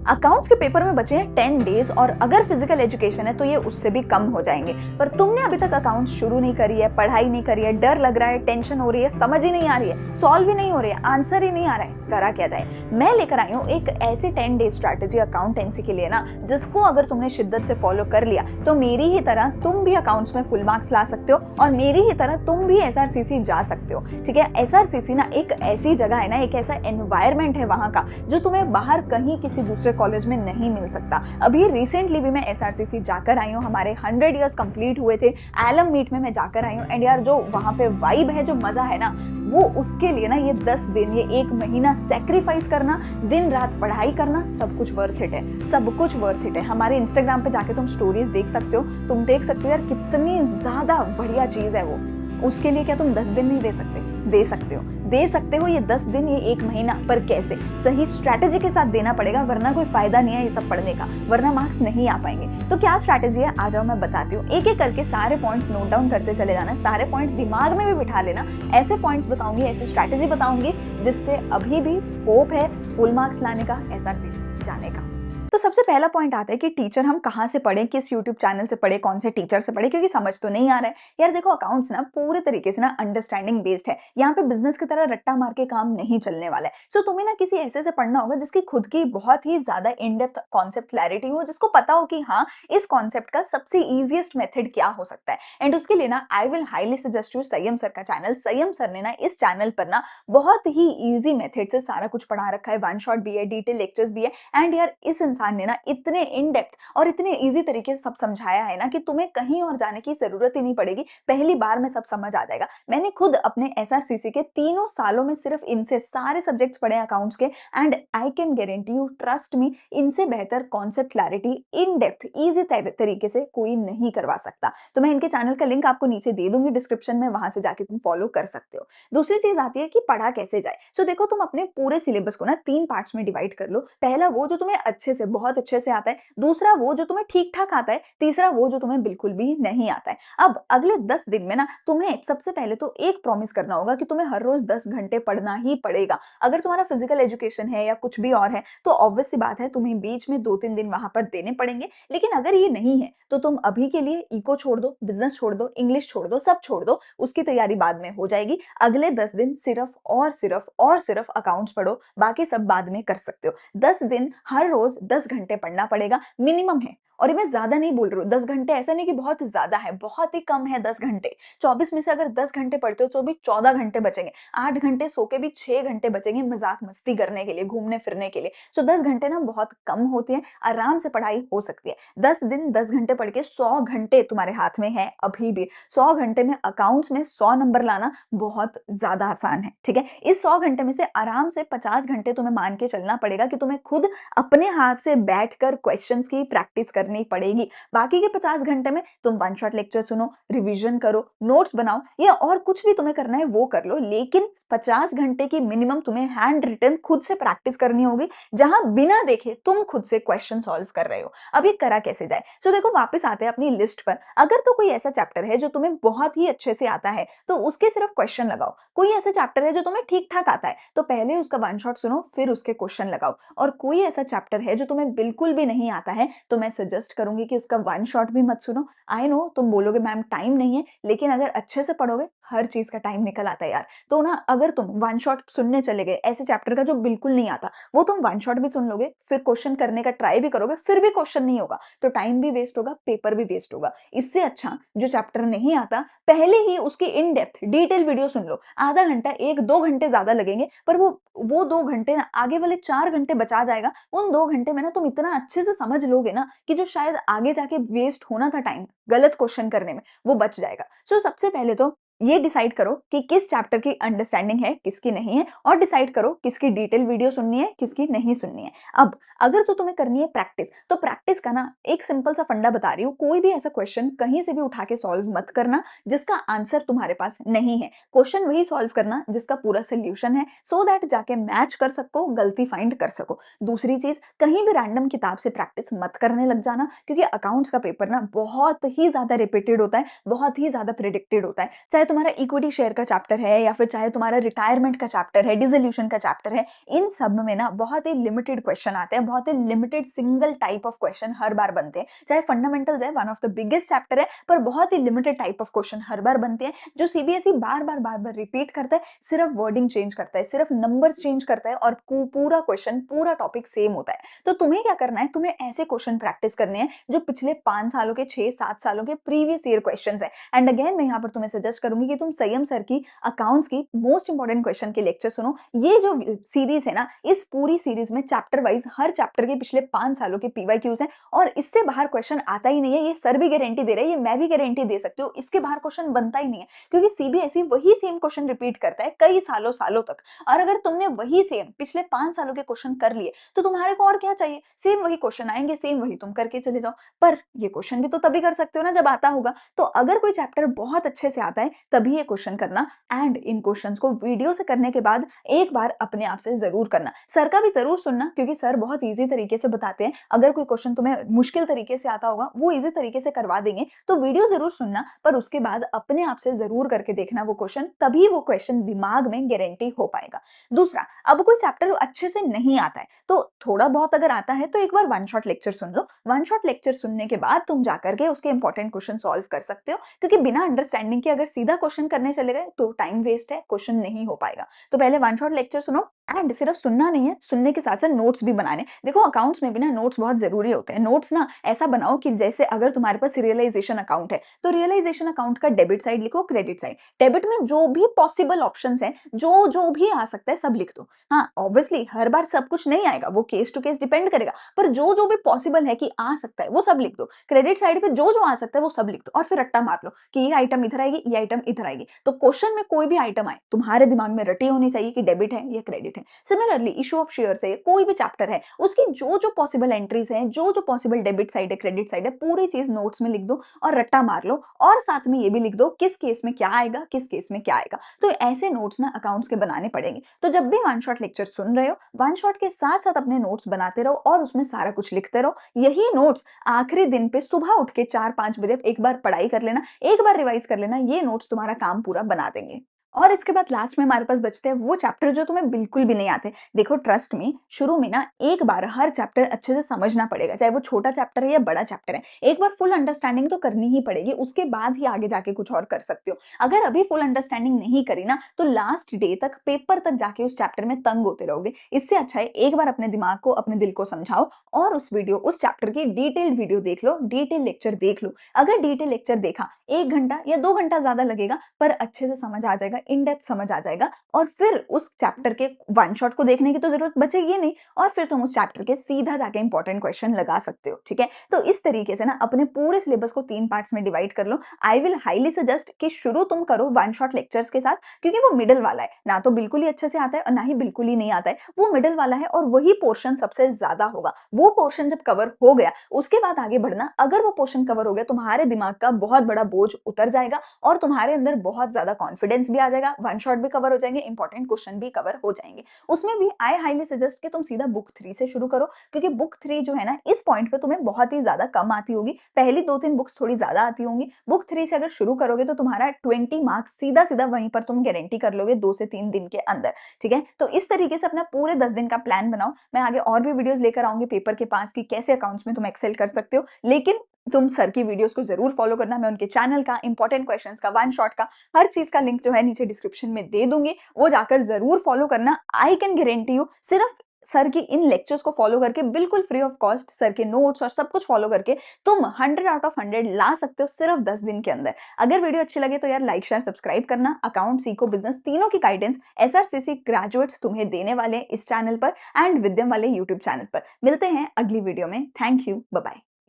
Accounts के paper में बचे हैं 10 डेज और अगर फिजिकल एजुकेशन है तो ये उससे भी कम हो जाएंगे। पर तुमने अभी तक अकाउंट्स शुरू नहीं करी है, पढ़ाई नहीं करी है, डर लग रहा है, टेंशन हो रही है, समझ ही नहीं आ रही है, सॉल्व ही नहीं हो रही है, आंसर ही नहीं आ रहा है, करा क्या जाए। मैं लेकर आई हूँ एक ऐसी 10 डेज स्ट्रैटेजी अकाउंटेंसी के लिए ना, जिसको अगर तुमने शिद्दत से फॉलो कर लिया तो मेरी ही तरह तुम भी अकाउंट्स में फुल मार्क्स ला सकते हो और मेरी ही तरह तुम भी एसआरसीसी जा सकते हो। ठीक है, एसआरसीसी ना एक ऐसी जगह है ना, एक ऐसा एनवायरमेंट है वहां का जो तुम्हें बाहर कहीं किसी दूसरे कॉलेज में नहीं मिल सकता। अभी रिसेंटली भी मैं एसआरसीसी जाकर आई हूँ, हमारे 100 इयर्स कंप्लीट हुए थे, एलम मीट में मैं जाकर आई हूँ एंड यार जो वहां पे वाइब है, जो मजा है ना, वो उसके लिए ना ये 10 दिन, ये 1 महीना सेक्रीफाइस करना, दिन रात पढ़ाई करना, सब कुछ वर्थ इट है, सब कुछ वर्थ इट है। हमारे इंस्टाग्राम पे जाके तुम स्टोरीज देख सकते हो, तुम देख सकते हो यार कितनी ज्यादा बढ़िया चीज है वो। उसके लिए क्या तुम 10 दिन नहीं दे सकते? दे सकते हो, दे सकते हो ये 10 दिन, ये 1 महीना। पर कैसे? सही स्ट्रैटेजी के साथ देना पड़ेगा, वरना कोई फायदा नहीं है ये सब पढ़ने का, वरना मार्क्स नहीं आ पाएंगे। तो क्या स्ट्रैटेजी है, आ जाओ मैं बताती हूँ। एक एक करके सारे पॉइंट्स नोट डाउन करते चले जाना, सारे पॉइंट दिमाग में भी बिठा लेना। ऐसे पॉइंट्स बताऊंगी, ऐसी स्ट्रैटेजी बताऊंगी जिससे अभी भी स्कोप है फुल मार्क्स लाने का, एसआरसीसी जाने का। तो सबसे पहला पॉइंट आता है कि टीचर हम कहाँ से पढ़ें, किस यूट्यूब चैनल से पढ़े, कौन से टीचर से पढ़े, क्योंकि समझ तो नहीं आ रहा है। यार देखो, अकाउंट्स ना पूरे तरीके से ना अंडरस्टैंडिंग बेस्ड है, यहाँ पे बिजनेस की तरह रट्टा मार के काम नहीं चलने वाला है। सो तुम्हें ना किसी ऐसे से पढ़ना होगा जिसकी खुद की बहुत ही ज्यादा इन डेप्थ कॉन्सेप्ट क्लैरिटी हो, जिसको पता हो कि हाँ इस कॉन्सेप्ट का सबसे ईजिएस्ट मेथड क्या हो सकता है। एंड उसके लिए ना I will highly suggest you संयम सर का चैनल। संयम सर ने ना इस चैनल पर ना बहुत ही ईजी मेथड से सारा कुछ पढ़ा रखा है, वन शॉट भी है, डिटेल लेक्चर्स भी है। एंड यार इस इंसान ने ना इतने इन डेप्थ और इतने इजी तरीके से सब समझाया है ना कि तुम्हें कहीं और जाने की जरूरत ही नहीं पड़ेगी, पहली बार में सब समझ आ जाएगा। मैंने खुद अपने एसआरसीसी के 3 सालों में सिर्फ इनसे सारे सब्जेक्ट्स पढ़े अकाउंट्स के, and I can guarantee you, trust me, इनसे बेहतर concept clarity in depth easy तरीके से कोई नहीं करवा सकता। तो मैं इनके चैनल का लिंक आपको नीचे दे दूंगी डिस्क्रिप्शन में, वहां से जाके तुम फॉलो कर सकते हो। दूसरी चीज आती है कि पढ़ा कैसे जाए। सो देखो, तुम अपने पूरे सिलेबस को ना 3 पार्ट्स में डिवाइड कर लो। पहला वो जो तुम्हें अच्छे से, बहुत अच्छे से आता है, दूसरा वो जो तुम्हें ठीक ठाक आता है, तीसरा वो जो तुम्हें बिल्कुल भी नहीं आता है। अब अगले 10 दिन में ना तुम्हें सबसे पहले तो एक प्रॉमिस करना होगा कि तुम्हें हर रोज 10 घंटे पढ़ना ही पड़ेगा। अगर तुम्हारा फिजिकल एजुकेशन है या कुछ भी और है तो ऑब्वियस सी बात है तुम्हें बीच में 2-3 दिन वहां पर देने पड़ेंगे। लेकिन अगर ये नहीं है तो तुम अभी के लिए इको छोड़ दो, बिजनेस छोड़ दो, इंग्लिश छोड़ दो, सब छोड़ दो, उसकी तैयारी बाद में हो जाएगी। अगले 10 दिन सिर्फ अकाउंट्स पढ़ो, बाकी सब बाद में कर सकते हो। 10 दिन हर रोज 10 घंटे पढ़ना पड़ेगा, मिनिमम है। और ये मैं ज्यादा नहीं बोल रही हूँ, 10 घंटे ऐसा नहीं कि बहुत ज्यादा है, बहुत ही कम है 10 घंटे। 24 में से अगर 10 घंटे पढ़ते हो तो भी 14 घंटे बचेंगे, 8 घंटे सो के भी 6 घंटे बचेंगे मजाक मस्ती करने के लिए, घूमने फिरने के लिए। सो 10 घंटे ना बहुत कम होती है, आराम से पढ़ाई हो सकती है। 10 दिन 10 घंटे पढ़ के 100 घंटे तुम्हारे हाथ में है अभी भी। 100 घंटे में अकाउंट्स में 100 नंबर लाना बहुत ज्यादा आसान है। ठीक है, इस 100 घंटे में से आराम से 50 घंटे तुम्हें मान के चलना पड़ेगा कि तुम्हें खुद अपने हाथ से बैठकर क्वेश्चंस की प्रैक्टिस करनी पड़ेगी। बाकी के 50 घंटे में तुम वन शॉट लेक्चर सुनो, रिवीजन करो, नोट्स बनाओ, या और कुछ भी तुम्हें करना है वो कर लो। लेकिन 50 घंटे की मिनिमम तुम्हें हैंड रिटन खुद से प्रैक्टिस करनी होगी, जहां बिना देखे तुम खुद से क्वेश्चन सॉल्व कर रहे हो। अब ये करा कैसे जाए? सो देखो, वापस आते हैं अपनी लिस्ट पर। अगर तो कोई ऐसा चैप्टर है जो तुम्हें बहुत ही अच्छे से आता है तो उसके सिर्फ क्वेश्चन लगाओ। कोई ऐसा चैप्टर है जो तुम्हें ठीक ठाक आता है तो पहले उसका वन शॉट सुनो, फिर उसके क्वेश्चन लगाओ। और कोई ऐसा चैप्टर है जो तुम्हें बिल्कुल भी नहीं आता है तो मैं सजेस्ट करूंगी कि उसका वन शॉट भी मत सुनो। आई नो तुम बोलोगे मैम टाइम नहीं है, लेकिन अगर अच्छे से पढ़ोगे हर चीज का टाइम निकल आता है यार। तो ना अगर तुम वन शॉट सुनने चले गए ऐसे चैप्टर का जो बिल्कुल नहीं आता, वो तुम वन शॉट भी सुन लोगे, फिर क्वेश्चन करने का ट्राई भी करोगे, फिर भी क्वेश्चन नहीं होगा, तो टाइम भी वेस्ट होगा, पेपर भी वेस्ट होगा। इससे अच्छा जो चैप्टर नहीं आता पहले ही उसकी इन डेप्थ डिटेल वीडियो सुन लो। आधा घंटा, 1-2 घंटे ज्यादा लगेंगे, पर वो 2 घंटे ना आगे वाले 4 घंटे बचा जाएगा। उन 2 घंटे में ना तुम इतना अच्छे से समझ लोगे ना कि जो शायद आगे जाके वेस्ट होना था टाइम गलत क्वेश्चन करने में, वो बच जाएगा। सो सबसे पहले तो ये डिसाइड करो कि किस चैप्टर की अंडरस्टैंडिंग है, किसकी नहीं है, और डिसाइड करो किसकी डिटेल वीडियो सुननी है, किसकी नहीं सुननी है। अब अगर तो तुम्हें करनी है प्रैक्टिस, तो प्रैक्टिस का ना एक सिंपल सा फंडा बता रही हूँ। कोई भी ऐसा क्वेश्चन कहीं से भी उठा के सॉल्व मत करना जिसका आंसर तुम्हारे पास नहीं है। क्वेश्चन वही सॉल्व करना जिसका पूरा सोल्यूशन है, सो दैट जाके मैच कर सको, गलती फाइंड कर सको। दूसरी चीज, कहीं भी रैंडम किताब से प्रैक्टिस मत करने लग जाना, क्योंकि अकाउंट्स का पेपर ना बहुत ही ज्यादा रिपीटेड होता है, बहुत ही ज्यादा प्रिडिक्टेड होता है। चाहे तुम्हारा इक्विटी शेयर का चैप्टर है या फिर चाहे तुम्हारा रिटायरमेंट का चैप्टर है, डिसोल्यूशन का चैप्टर है, इन सब में ना बहुत ही लिमिटेड क्वेश्चन आते हैं, बहुत ही limited single type of question हर बार बनते हैं। चाहे फंडामेंटल्स है, one of the biggest chapter है, पर बहुत ही लिमिटेड टाइप ऑफ क्वेश्चन हर बार बनते हैं, जो सीबीएसई बार बार रिपीट करता है, सिर्फ वर्डिंग चेंज करता है, सिर्फ नंबर्स चेंज करता है और पूरा क्वेश्चन, पूरा टॉपिक सेम होता है। तो तुम्हें क्या करना है, तुम्हें ऐसे क्वेश्चन प्रैक्टिस करने हैं जो पिछले 5 सालों के, 6-7 सालों के प्रीवियस ईयर क्वेश्चंस है। एंड अगेन मैं यहाँ पर तुम्हें सजेस्ट करूंगी कि तुम संयम सर की अकाउंट्स की मोस्ट इंपॉर्टेंट क्वेश्चन के लेक्चर सुनो। ये जो सीरीज है ना, इस पूरी सीरीज में चैप्टर वाइज हर चैप्टर के पिछले 5 सालों के पीवाईक्यूज हैं और इससे बाहर क्वेश्चन आता ही नहीं है। ये सर भी गारंटी दे रहे हैं, ये मैं भी गारंटी दे सकती हूँ, इसके बाहर क्वेश्चन बनता ही नहीं है, क्योंकि सीबीएसई वही सेम क्वेश्चन रिपीट करता है कई सालों सालों तक। और अगर तुमने वही सेम पिछले 5 सालों के क्वेश्चन कर लिए तो तुम्हारे को और क्या चाहिए, सेम वही क्वेश्चन आएंगे, सेम वही तुम करके चले जाओ। पर ये क्वेश्चन भी तो तभी कर सकते हो ना जब आता होगा। तो अगर कोई चैप्टर बहुत अच्छे से आता है तभी ये क्वेश्चन करना, एंड इन क्वेश्चंस को वीडियो से करने के बाद एक बार अपने आप से जरूर करना। सर का भी जरूर सुनना, क्योंकि सर बहुत इजी तरीके से बताते हैं। अगर कोई क्वेश्चन तुम्हें मुश्किल तरीके से आता होगा वो इजी तरीके से करवा देंगे, तो वीडियो जरूर सुनना, पर उसके बाद अपने आप से जरूर करके देखना वो क्वेश्चन, तभी वो क्वेश्चन दिमाग में गारंटी हो पाएगा। दूसरा, अब कोई चैप्टर अच्छे से नहीं आता है तो थोड़ा बहुत अगर आता है तो एक बार वन शॉट लेक्चर सुन लो। वन शॉट लेक्चर सुनने के बाद तुम जाकर के उसके इंपॉर्टेंट क्वेश्चन सॉल्व कर सकते हो, क्योंकि बिना अंडरस्टैंडिंग के अगर सीधा क्वेश्चन करने चले गए तो टाइम वेस्ट है, क्वेश्चन नहीं हो पाएगा। तो पहले वन शॉट लेक्चर सुनो, एंड सिर्फ सुनना नहीं है, सुनने के साथ साथ नोट्स भी बनाने। देखो अकाउंट्स में भी ना नोट्स बहुत जरूरी होते हैं। नोट्स ना ऐसा बनाओ कि जैसे अगर तुम्हारे पास रियलाइजेशन अकाउंट है तो रियलाइजेशन अकाउंट का डेबिट साइड लिखो, क्रेडिट साइड। डेबिट में जो भी पॉसिबल ऑप्शंस हैं, जो जो भी आ सकता है सब लिख दो। हाँ ऑब्वियसली हर बार सब कुछ नहीं आएगा, वो केस टू केस डिपेंड करेगा, पर जो जो भी पॉसिबल है कि आ सकता है वो सब लिख दो। क्रेडिट साइड पे जो जो आ सकता है वो सब लिख दो और फिर रट्टा मार लो कि ये आइटम इधर आएगी, ये आइटम इधर आएगी। तो क्वेश्चन में कोई भी आइटम आए तुम्हारे दिमाग में रटी होनी चाहिए कि डेबिट है या क्रेडिट है। सिमिलरली इशू ऑफ शेयर है, कोई भी चैप्टर है, उसकी जो जो पॉसिबल एंट्रीज हैं, जो जो पॉसिबल डेबिट साइड है, क्रेडिट साइड है, पूरी चीज नोट्स में लिख दो और रट्टा मार लो। और साथ में ये भी लिख दो किस केस में क्या आएगा, किस केस में क्या आएगा। तो ऐसे नोट्स ना अकाउंट्स के बनाने पड़ेंगे। तो जब भी वन शॉट लेक्चर सुन रहे हो, वन शॉट के साथ साथ अपने नोट्स बनाते रहो और उसमें सारा कुछ लिखते रहो। यही नोट्स आखिरी दिन पे सुबह उठ के 4-5 बजे एक बार पढ़ाई कर लेना, एक बार रिवाइज कर लेना, ये नोट्स तुम्हारा काम पूरा बना देंगे। और इसके बाद लास्ट में हमारे पास बचते हैं वो चैप्टर जो तुम्हें बिल्कुल भी नहीं आते। देखो ट्रस्ट में, शुरू में ना एक बार हर चैप्टर अच्छे से समझना पड़ेगा, चाहे वो छोटा चैप्टर है या बड़ा चैप्टर है। एक बार फुल अंडरस्टैंडिंग तो करनी ही पड़ेगी, उसके बाद ही आगे जाके कुछ और कर सकते हो। अगर अभी फुल अंडरस्टैंडिंग नहीं करी ना तो लास्ट डे तक, पेपर तक जाके उस चैप्टर में तंग होते रहोगे। इससे अच्छा है एक बार अपने दिमाग को, अपने दिल को समझाओ और उस चैप्टर की डिटेल्ड वीडियो देख लो, डिटेल लेक्चर देख लो। अगर डिटेल लेक्चर देखा 1 घंटा या 2 घंटा ज्यादा लगेगा, पर अच्छे से समझ आ जाएगा, इन डेप्थ समझ आ जाएगा, और फिर उस चैप्टर के वन शॉट को देखने की तो जरूरत बचेगी नहीं, और फिर तुम उस चैप्टर के सीधा जाके इंपॉर्टेंट क्वेश्चन लगा सकते हो। ठीक है, तो इस तरीके से ना अपने पूरे सिलेबस को 3 पार्ट्स में डिवाइड कर लो। आई विल हाईली सजेस्ट कि शुरू तुम करो वन शॉट लेक्चर्स के साथ, क्योंकि वो मिडिल वाला है, ना तो बिल्कुल ही अच्छे से आता है और ना ही बिल्कुल ही नहीं आता है, वो मिडिल वाला है और वही पोर्शन सबसे ज्यादा होगा। वो पोर्शन जब कवर हो गया उसके बाद आगे बढ़ना। अगर वो पोर्शन कवर हो गया, तुम्हारे दिमाग का बहुत बड़ा बोझ उतर जाएगा और तुम्हारे अंदर बहुत ज्यादा कॉन्फिडेंस भी आ जाएगा, वन शॉट भी कवर हो जाएंगे, इंपॉर्टेंट क्वेश्चन भी कवर हो जाएंगे। उसमें भी आई हाईली सजेस्ट कि तुम सीधा बुक 3 से शुरू करो, क्योंकि बुक 3 जो है ना, इस पॉइंट पे तुम्हें बहुत ही ज्यादा कम आती होगी, पहली 2-3 बुक्स थोड़ी ज्यादा आती होंगी। बुक 3 से अगर शुरू करोगे तो तुम्हारा 20 मार्क्स सीधा सीधा वहीं पर तुम गारंटी कर लोगे 2 से 3 दिन के अंदर। ठीक है, तो इस तरीके से अपना पूरे 10 दिन का प्लान बनाओ। मैं आगे और भी वीडियोस लेकर आऊंगी पेपर के पास की कैसे अकाउंट्स में तुम एक्सेल कर सकते हो, लेकिन तुम सर की वीडियोस को जरूर फॉलो करना। मैं उनके चैनल का, इंपॉर्टेंट क्वेश्चंस का, वन शॉट का, हर चीज का लिंक जो है नीचे डिस्क्रिप्शन में दे दूंगी, वो जाकर जरूर फॉलो करना। आई कैन गारंटी यू, सिर्फ सर की इन लेक्चर्स को फॉलो करके बिल्कुल फ्री ऑफ कॉस्ट, सर के नोट्स और सब कुछ फॉलो करके तुम 100 आउट ऑफ 100 ला सकते हो सिर्फ 10 दिन के अंदर। अगर वीडियो अच्छी लगे तो यार लाइक शेयर सब्सक्राइब करना। अकाउंट, सीखो, बिजनेस, तीनों की गाइडेंस एसआरसीसी ग्रेजुएट्स तुम्हें देने वाले इस चैनल पर एंड विद्यम वाले यूट्यूब चैनल पर। मिलते हैं अगली वीडियो में। Thank you, bye bye.